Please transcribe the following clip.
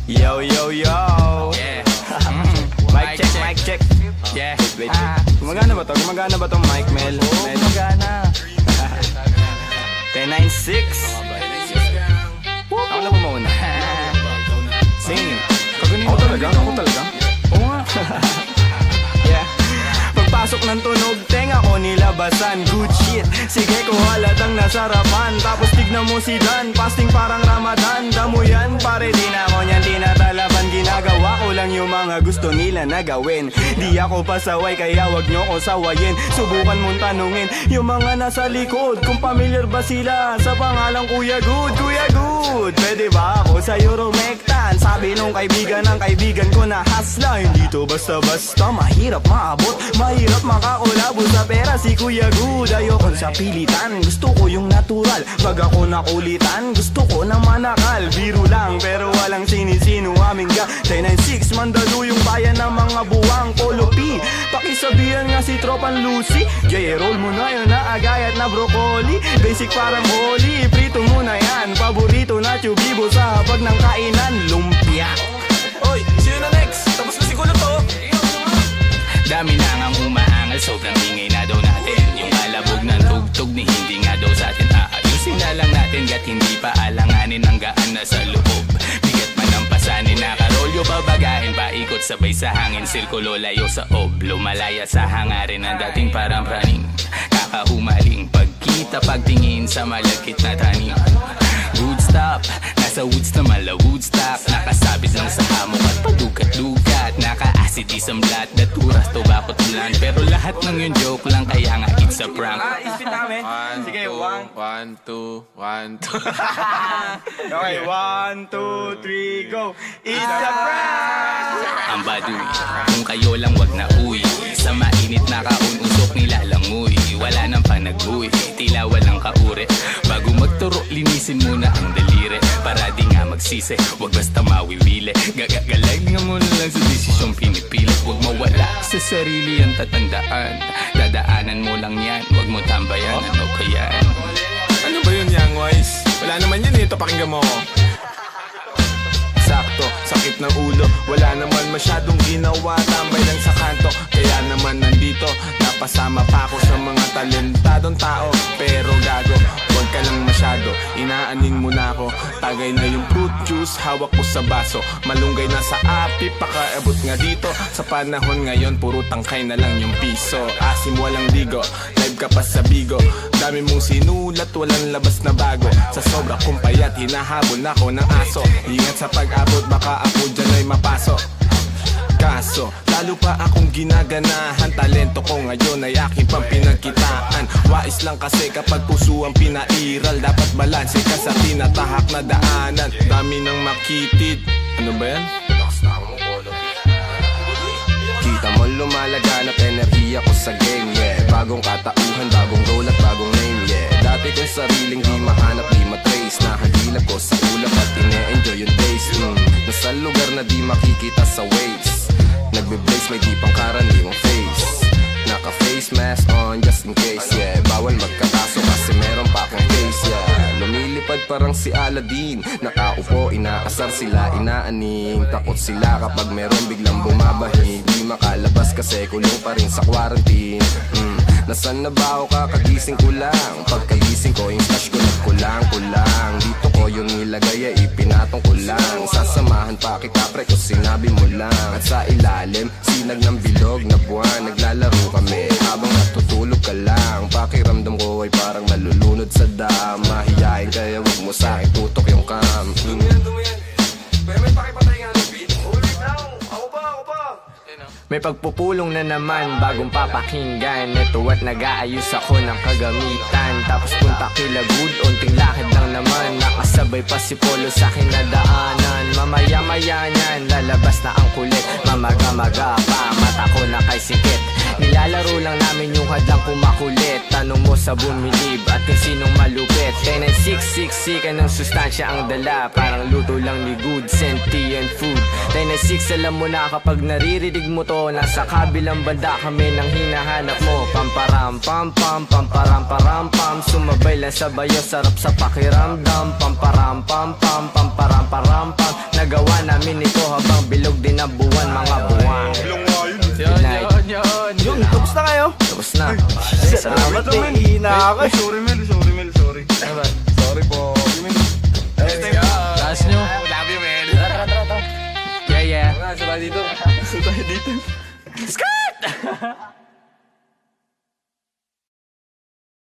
Yo, yo, yo. Yeah. Mic check, mic check. Yeah. Wait. Gumagana ba to? Gumagana ba tong mic, Mel? Oo, Mel? magana. 1096. Ako na ba mauna? Sing. Kaganin Ako talaga? Ako talaga? Oo nga. Yeah. Pagpasok ng tunog, tenga ko nilabasan. Good shit, sige ko halatang nasarapan. Tapos tignan mo si Dan, fasting parang Ramadan. Damo yan, pare di na ako niyan tinatalaban. Ginagawa ko lang yung mga gusto nila na gawin. Di ako pasaway, kaya wag nyo ko sawayin. Subukan mong tanungin yung mga nasa likod kung familiar ba sila sa pangalang Kuya Good. Kuya Good, pwede ba ako sa Euromectan? Sabi nung kaibigan ng kaibigan ko na hasla. Hindi to basta-basta, mahirap maabot, mahirap makakulabo sa pera si Kuya Good. Ayoko sa pilitan, gusto ko yung natural. Pag ako nakulitan, gusto ko na manakal. Biro lang pero walang sinisino aming ga 1096, Mandaluyong bayan ng mga buwang Polo P. Pakisabihan nga si Tropan Lucy, J-roll mo na yun na agayat na broccoli. Basic parang holy, prito mo na yan. Paborito na chubibo sa habag ng kainan, lumpia. Oy, sino na next? Tapos na siguro to. Dami na ngang umaangal, sobrang ingay na daw natin. Yung kalabog ng tugtog ni hindi nga daw sa atin aayusin na lang natin. Gat hindi pa alanganin ang gaan na sa loob. Bigat man ang pasanin, nakarolyo babagahin. Paikot sabay sa hangin, sirkulo layo sa ob. Lumalaya sa hangarin ang dating parang praning. Kakahumaling pagkita pagtingin sa malagkit na tanim. Good stop, nasa woods na mala Woodstock. Nakasabit lang sa hamok at padukat-dukat. Naka-acid isang blat, daturas, tobacco, tulan. Pero lahat ng yun joke lang, kaya nga it's a prank. Ispit namin. Sige, 1, 2, 1, 2. Okay, 1, 2, 3, go. It's a prank! Ang baduy, kung kayo lang wag na uwi. Sa mainit na kaun, usok nilalangoy. Wala nang panag-uwi, tila walang kaure. Bago magturo, linisin muna ang daliri. Para di nga magsisi, wag basta mawiwili. Gagagaling mo na lang sa desisyong pinipili. Wag mawala sa sarili ang tatandaan. Dadaanan mo lang yan, wag mo tambayan. Ano kaya? Ano ba yun, Young Wise? Wala naman yun, ito pakinggan mo. Sakto, sakit ng ulo, wala naman masyadong ginawa. Tambay lang sa kanto, kaya naman nandito. Napasama pa ako sa mga talentadong tao. Pero gago, huwag ka lang masyado, inaaning mo na ako. Tagay na yung fruit juice, hawak ko sa baso. Malunggay na sa api, pakaabot nga dito. Sa panahon ngayon, puro tangkay na lang yung piso. Asim walang digo, live ka pa sa bigo. Dami mong sinulat, walang labas na bago. Sa sobra kong payat, hinahabol na ako ng aso. Ingat sa pag-abot, baka ako dyan ay mapasok. Kaso, lalo pa akong ginaganahan. Talento ko ngayon ay aking pampinagkitaan. Wais lang kasi kapag puso ang pinairal. Dapat balanse ka sa tinatahak na daanan. Dami ng makitid. Ano ba yan? Kita mo lumalaganap enerhiya ko sa game, yeah. Bagong katauhan, bagong role at bagong name, yeah. Dati kong sariling di mahanap, di matrace. Nakagilap ko sa ulap at ine-enjoy yung days. Nasa lugar na di makikita sa waves. Nagbe-blaze, may di pang karaniwang face. Naka-face mask on just in case, yeah. Bawal magkakaso kasi meron pa akong case, yeah. Lumilipad parang si Aladdin. Nakaupo, inaasar sila, inaaning. Takot sila kapag meron biglang bumabahig. Di makalabas kasi kulong pa rin sa quarantine. Nasaan na ba ako kakagising ko lang? Pagkagising ko yung stash ko nagkulang-kulang. Dito ko yung nilagay ay ipinatong ko lang. Sasamahan pa kita pre kung sinabi mo lang. At sa ilalim, sinag ng bilog na buwan. Naglalaro kami habang natutulog ka lang. Pakiramdam ko ay parang nalulunod sa dam. Mahihain kaya wag mo sa'kin tutok yung cam. May pakipatay nga ng beat. Ulit lang, ako pa. May pagpupulong na naman, bagong papakinggan. Ito at nag-aayos ako ng kagamitan. Tapos punta kila Good, unting lakad lang naman. Nakasabay pa si Polo sa akin na daanan. Mamaya-maya niyan, lalabas na ang kulit. Mamaga-maga pa, mata ko na kay sikit. Nilalaro lang namin yung hadlang kumakulit. Tanong mo sa bumilib at kung sinong malupit. 1096, ng sustansya ang dala. Parang luto lang ni Good, sentient food. 1096, alam mo na kapag naririnig mo to. Nasa kabilang banda kami nang hinahanap mo. Pamparam pam pam, pamparam param pam. Sumabay lang sa bayo, sarap sa pakiramdam. Pamparam pam pam, pamparam param pam. ginagawa namin ito habang bilog din ang buwan, mga buwang. Yun, night. yun. Yun, tapos na kayo? Tapos na. Salamat eh, ihina ako. Sorry Mel, sorry. Sorry po. Taas nyo. Love you, Mel. Yeah, yeah. Sabay dito. Tayo dito. Skirt!